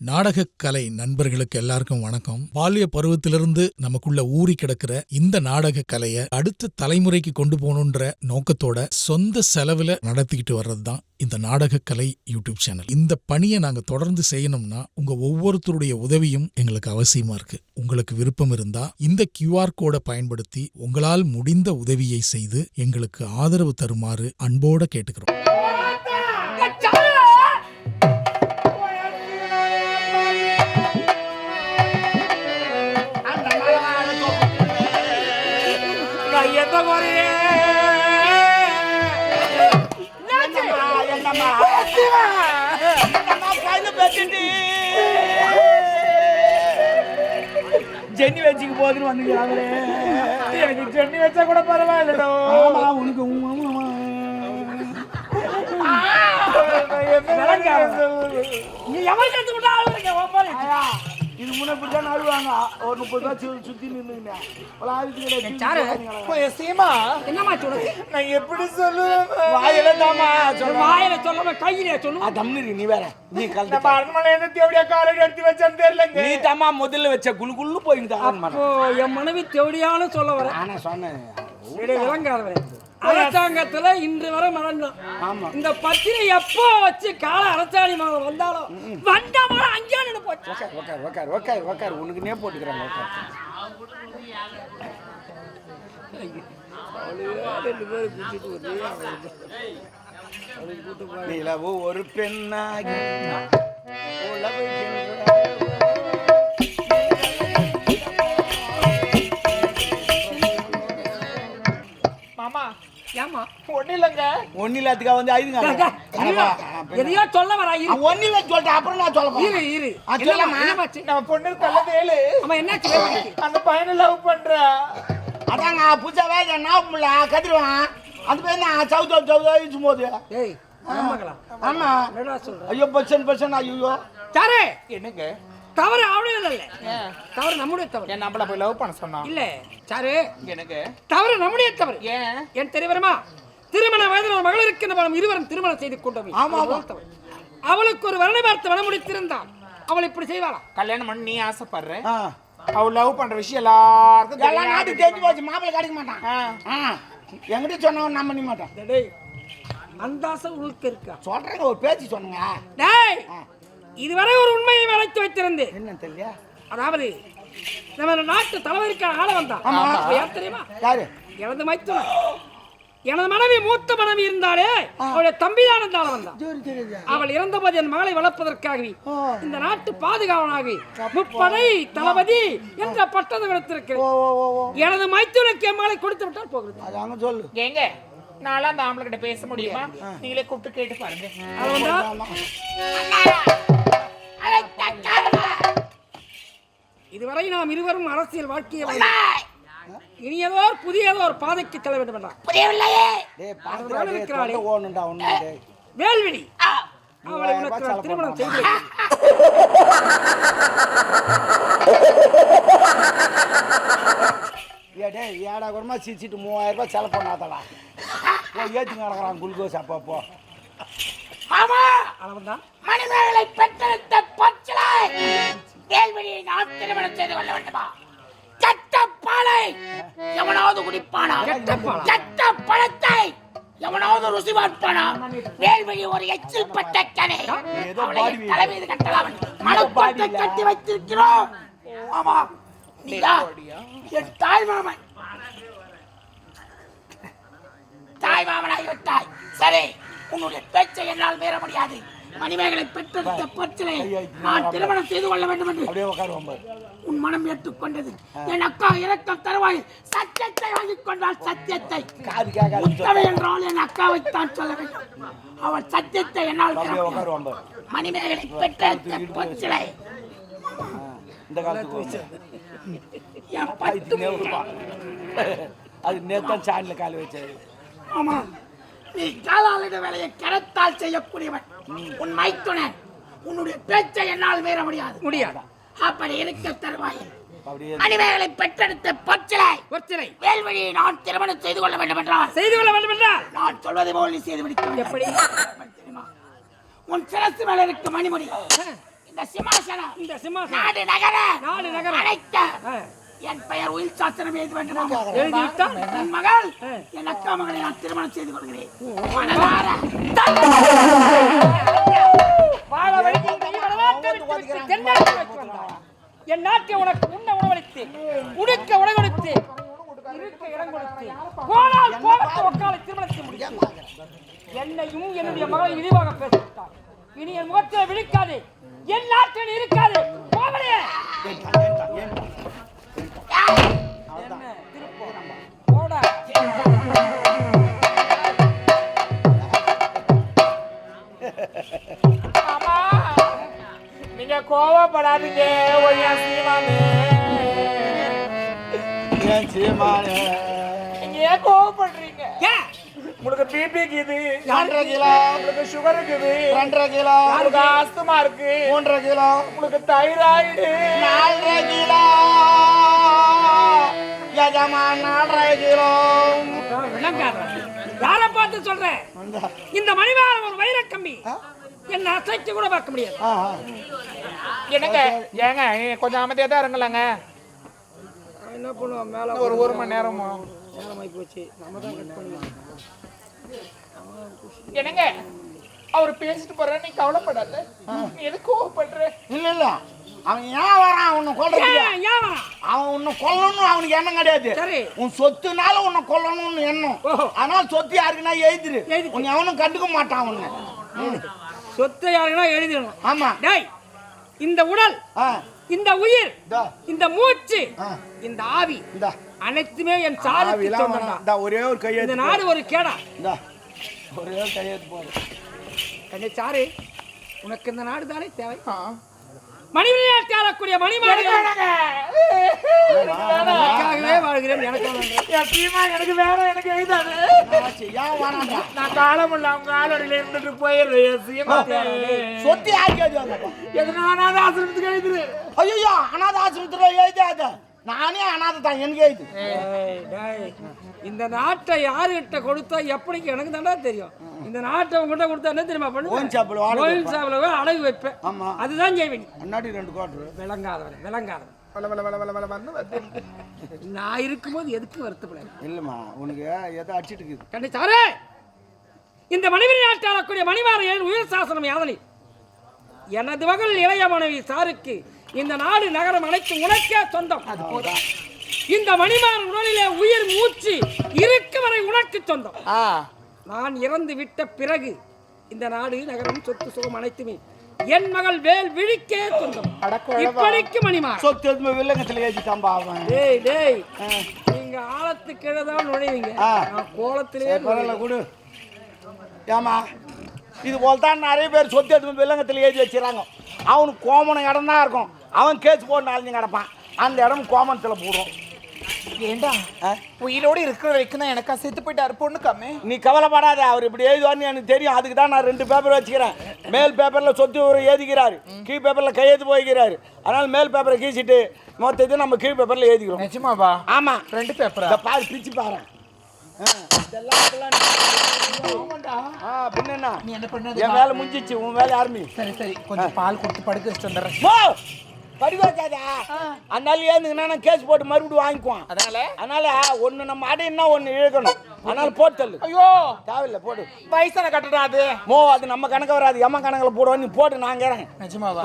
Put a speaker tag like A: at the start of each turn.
A: நாடகக்கலை நண்பர்களுக்கு எல்லாருக்கும் வணக்கம். பால்ய பருவத்திலிருந்து நமக்குள்ள ஊறி கிடக்கிற இந்த நாடக கலையை அடுத்த தலைமுறைக்கு கொண்டு போகணுன்ற நோக்கத்தோட சொந்த செலவுல நடத்திக்கிட்டு வர்றதுதான் இந்த நாடகக்கலை யூடியூப் சேனல். இந்த பணியை நாங்க தொடர்ந்து செய்யணும்னா உங்க ஒவ்வொருத்தருடைய உதவியும் எங்களுக்கு அவசியமா இருக்கு. உங்களுக்கு விருப்பம் இருந்தா இந்த QR கோடை பயன்படுத்தி உங்களால் முடிந்த உதவியை செய்து எங்களுக்கு ஆதரவு தருமாறு அன்போட கேட்டுக்கிறோம்.
B: ஜென்னி வச்சுக்கு போதுன்னு வந்துக்கிறாங்களே. எனக்கு ஜென்னி வச்சா கூட பரவாயில்லடோ. உனக்கு நீ எவ்வளவு கத்துக்கிட்டா இது முன்ன இப்படிதான் அழுவாங்க. ஒரு 30 ரூபா சுத்தி நின்னுங்க. நான் எப்படி சொல்லுவேன்? வாயில தாமா வாயில சொல்லாம கையில சொல்லு. தம்னு நீ வேற நீ அரண்மனை தேவடியா காலை எடுத்து வச்சான்னு தெரியல. நீ தாமா முதல்ல வச்ச குழு குள்ளு போயிட்டு என் மனைவி தேவடியான்னு சொல்ல வர. ஆனா சொன்னேன் விளங்காத அரசாங்கத்துல இன்று வரை மறந்தான். இந்த பத்திரை எப்போ வச்சு கால அரசாணி மகன் வந்தாலும் வந்த மரம் அங்கே நின்று போச்சு. உனக்கு நே போட்டுக்கிறாங்க. ஒரு பெண்ணாகி தவறு அவளே இல்ல. தவறு நம்முடைய தவறு. நம்மள போய் லவ் பண்ண சொன்னா இல்ல சாரு. எனக்கு தவறு நம்முடைய தவறு. ஏன் தெரியுமா? திருமண வயதில் ஒரு மகள் இருக்கின்ற நாம் இருவரும் திருமணம் செய்து கொண்டோம். அவளுக்கு ஒரு வருணை பார்த்து வர முடித்திருந்தான். அவள் இப்படி செய்வாளா? கல்யாணம் பண்ணி நீ ஆசைப்படுற அவள் லவ் பண்ற விஷயம் எல்லாருக்கும் எல்லா நாட்டு தெரிஞ்சு போச்சு. மாப்பிள்ளை கிடைக்க மாட்டான். என்கிட்ட சொன்னவன் நான் பண்ணி மாட்டான். அந்த ஆசை உங்களுக்கு இருக்கா? சொல்றேன் ஒரு பேச்சு சொன்னங்க. இதுவரை ஒரு உண்மையை மறைத்து வைத்திருந்தேன். என்ன தெரியல? அதாவது நம்ம நாட்டு தலைவருக்கான ஆள வந்தான். யார் தெரியுமா? யாரு? எனது மைத்துனன். எனது மனைவி மூத்த மனைவி இருந்தாலே அவளுடைய தம்பிதான் அந்த ஆள வந்தான். அவள் இறந்தபோது என் மகளை வளர்ப்பதற்காகவே இந்த நாட்டு பாதுகாவனாகி முப்படை தளபதி என்ற பட்டத்தை கொடுத்திருக்கிறேன். எனது மைத்துனுக்கு என் மகளை கொடுத்து விட்டால் போகிறது. அதாங்க சொல்லு. எங்க நாளா அந்த ஆம்பளை கிட்ட பேச முடியுமா? நீங்களே கூப்பிட்டு கேட்டு பாருங்க. இதுவரை நாம் இருவரும் அரசியல் வாழ்க்கையை இனி ஏதோ ஒரு புதிய ஒரு பாதைக்கு செல்ல வேண்டும் என்றார். வேல்விழி அவளை உனக்கு திருமணம் செய்து ஏடா குரமா சிரிச்சிட்டு 3000 ரூபாய் செலவு பண்ணாதடா. ஏற்றி நடக்கிறான் குளுக்கோஸ். அப்பப்போ மணிமேகலை பெற்றெடுத்த பச்சளை வேல்விழியை நான் திருமணம் செய்து கொள்ள வேண்டுமா? சட்டப்பாலை எவனாவது குடிப்பானா? சட்ட பழத்தை எவனாவது ருசி பார்ப்பானா? வேல்விழி ஒரு எச்சில் பட்டக்கனே. தலை மீது கட்டலாம் மனப்பாட்டை கட்டி வைத்திருக்கிறோம். ஆமா நீயா என் தாய் மாமன். தாய் மாமனாகி விட்டாய். சரி, உன்னுடைய பேச்சை என்னால் மீற முடியாது. மணிமேகலை பெற்றெடுத்த பச்சளை நான் திருமணம் செய்து கொள்ள வேண்டும் என்று உன் மனம் ஏற்றுக்கொண்டது. என் அக்கா இறக்கம் தருவாய் சத்தியத்தை வாங்கிக் கொண்டால் சத்தியத்தை என்றால் என் அக்காவைத்தான் சொல்ல வேண்டும். அவள் சத்தியத்தை என்னால் மணிமேகலை பெற்றெடுத்த பச்சளை இந்த காலத்துக்கு அது நேத்தான் சாணில கால் வச்சாரு. ஆமா, நீ காலாளிட வேலையை கரத்தால் செய்யக்கூடியவன். உன் மைத்துனன். உன்னுடைய பேச்சை என்னால் மீற முடியாது. அப்படி இருக்க தருவாயில் மணிமேகலை பெற்றெடுத்த பச்சளை வேல்விழியை நான் திருமணம் செய்து கொள்ள வேண்டும் என்றால் நான் சொல்வதை போல் நீ செய்து முடிக்க. எப்படி தெரியுமா? உன் சிரசு மேல இருக்க மணிமுடி
C: இந்த சிம்மாசனம்
B: இந்த சிம்மாசனம்
C: நாடு நகர
B: நாடு நகர
C: அழைத்த
B: ஆ.
C: என் பெயர் உயிர் சாஸ்திரம் எழுதி வேண்டும்.
B: எழுதிவிட்டால்
C: என் மகள்
B: ஆ.
C: என் அக்கா மகளை நான் திருமணம் செய்து கொள்கிறேன். மனதார
B: வாழ வைக்கும் நீ வரலாற்றை விட்டு தென்னாட்டுக்கு வந்தாய். என் நாட்டை உனக்கு உண்ண உணவளித்து உடுக்க உடை கொடுத்து இருக்க இடம் கொடுத்து போனால் போகத்து ஒக்காலை திருமணத்தை முடித்து என்னையும் என்னுடைய மகளை இழிவாக பேசிவிட்டார். இனி என் முகத்தில் விழிக்காது, என் நாட்டில் இருக்காது. போவலே போடா.
D: அம்மா, நீங்க கோவப்படாதீங்க. ஒய்யா சீமானே,
E: ஏன் சீமானே
D: நீங்க ஏன் கோவப்படுறீங்க?
B: ஏன்?
D: உங்களுக்கு பிபி இருக்குது,
E: 2.5 கிலோ,
D: உங்களுக்கு சுகர் இருக்குது,
E: 2.5 கிலோ,
D: உங்களுக்கு ஆஸ்துமா இருக்கு,
E: 3.5 கிலோ,
D: உங்களுக்கு தைராய்டு,
E: 4.5 கிலோ, எஜமான் 4.5 கிலோ.
B: விளங்காத யாரை பார்த்து சொல்றேன்? இந்த மணிவாரம் ஒரு வைர கம்பி என்ன அசைச்சு கூட பார்க்க முடியாது.
D: என்னங்க ஏங்க கொஞ்சம் அமைதியா தான் இருங்களாங்க.
B: என்ன பண்ணுவோம்? மேல
D: ஒரு மணி நேரமா
B: நேரமாயி போச்சு. நம்ம தான் கட் பண்ணுவோம்.
D: என்னங்க அவர் பேசிட்டு போற, நீ கவலைப்படாத. நீ எதுக்கு கோவப்படுற?
E: இல்ல இல்ல, அவன் ஏன் வரான் உன்னை கொல்றதுக்கு?
B: ஏன் வரான்?
E: அவன் உன்னை கொல்லணும்னு அவனுக்கு எண்ணம் கிடையாது.
B: சரி.
E: உன் சொத்துனால உன்னை கொல்லணும்னு எண்ணம்.
B: ஓஹோ.
E: ஆனால் சொத்து யாருக்குன்னா எழுதிரு.
B: எழுதிரு.
E: உன்னை அவனும் கண்டுக்க மாட்டான் உன்னை.
B: சொத்தை யாருன்னா எழுதிடணும்.
E: ஆமா.
B: டேய், இந்த உடல்,
E: ஆ,
B: இந்த உயிர்,
E: இந்தா,
B: இந்த மூச்சு,
E: ஆ,
B: இந்த ஆவி
E: இந்தா.
B: அனைத்துமே என் சாதிக்கு
E: ஆவிலாம்
B: சொந்தம்டா.
E: வேணாம். இந்தா, ஒரே ஒரு
B: இந்த
E: கையெழுத்து
B: நாடு ஒரு கேடா.
E: இந்தா, ஒரே ஒரு கையெழுத்து போதும்.
B: கண்ணே சாரு, உனக்கு இந்த நாடு தானே தேவை. மணிமணியால் ஆளக்கூடிய மணிமாடுகள் எனக்காகவே வாழ்கிறேன்.
D: எனக்கு வேணும், எனக்கு எழுதாது.
E: ஆச்சு, ஏன் வேணாம்டா?
D: நான் காலம் இல்ல அவங்க ஆளோடையில இருந்துட்டு போயிடுறேன்.
E: சொத்து யாருக்கு எழுதுவாங்கப்பா?
D: எதனால ஆசிரமத்துக்கு எழுதுரு.
E: ஐயோ, அனாதை ஆசிரமத்துல எழுதாத. நானே அனாதை தான், எனக்கு எழுது.
B: டேய், டேய், இந்த நாட்டை யாருகிட்ட கொடுத்தா எப்படி எனக்கு தானே தெரியும். இந்த நாட்டை உங்ககிட்ட கொடுத்தா என்ன தெரியுமா
E: ஓன்
B: பண்ணு?
E: சாப்பிடு, வாடகை
B: கோயில்
E: வைப்பேன்.
B: சாப்பிட அழகு வைப்பேன்.
E: ஆமா.
B: அதுதான் செய்வேன்.
E: முன்னாடி 2 கோட்டர்.
B: விளங்காதவன், விளங்காதவன்.
D: வள வள வள வள வள வந்து
B: நான் இருக்கும்போது எதுக்கு வருத்தப்பட?
E: இல்லம்மா, உனக்கு எதை அடிச்சிட்டு இருக்குது?
B: கண்ணே சாரு, இந்த மணிமணி நாட்டை ஆளக்கூடிய மணிமாரையன் உயிர் சாசனம் யாதனை எனது மகள் இளைய மனைவி சாருக்கு இந்த நாடு நகரம் அனைத்து உனக்கே சொந்தம். இந்த மணிமாறன் உடலிலே உயிர் மூச்சு இருக்கு வரை உனக்கு சொந்தம். நான் இறந்து விட்ட பிறகு இந்த நாடு நகரம் சொத்து சுகம் அனைத்துமே என் மகள் வேல் விழிக்கே சொந்தம். இப்படிக்கு மணிமாறன்
E: சொத்து எதுவுமே வில்லங்கத்தில் ஏற்றிட்டான்பா அவன்.
B: டேய் டேய், நீங்க ஆழத்துக்கு கீழே தான் நுழைவீங்க. நான் கோலத்திலே
E: பரவாயில்ல, கொடு. ஏமா, இது போல தான் நிறைய பேர் சொத்து எதுவுமே வில்லங்கத்தில் ஏற்றி வச்சுறாங்க. அவனுக்கு கோமன இடம் தான் இருக்கும். அவன் கேஸ் போட்டு அழிஞ்சு கிடப்பான். அந்த இடம் கோமனத்தில் போடுறோம்.
D: ஏண்டா உயிரோடு இருக்கிற வரைக்கும் தான் எனக்கா செத்து போயிட்டாரு பொண்ணுக்காமே.
E: நீ கவலைப்படாத, அவர் இப்படி எழுதுவார்னு எனக்கு தெரியும். அதுக்கு தான் நான் 2 பேப்பர் வச்சுக்கிறேன். மேல் பேப்பரில் சொத்து ஒரு எழுதிக்கிறாரு, கீழ் பேப்பரில் கையெழுத்து போய்க்கிறாரு. அதனால் மேல் பேப்பரை கீழ்ச்சிட்டு மொத்தத்தை நம்ம கீழ் பேப்பரில் எழுதிக்கிறோம்.
D: நிஜமாவா?
E: ஆமாம்.
D: 2 பேப்பரா?
E: இந்த பாரு, பிரிச்சு பாரு. பின்னா
D: நீ என்ன பண்ணது?
E: என் வேலை முடிஞ்சிச்சு, உன் வேலை ஆரம்பி.
D: சரி சரி, கொஞ்சம் பால் கொடுத்து படுக்க வச்சுட்டு வந்துடுறேன்.
E: படிவாச்சாதா, அதனால ஏந்துங்கன்னா கேஸ் போட்டு மறுபடியும் வாங்கிக்குவான். அதனால ஒண்ணு நம்ம அடையினா ஒண்ணு இழுக்கணும். அதனால போட்டு தள்ளு.
D: ஐயோ
E: தேவையில்லை, போடு.
D: வயசான கட்டுறா அது.
E: அது நம்ம கணக்கு வராது, எம்ம கணக்கில் போடுவோம். நீ போட்டு நான் கேறேன்.
D: நிஜமாவா?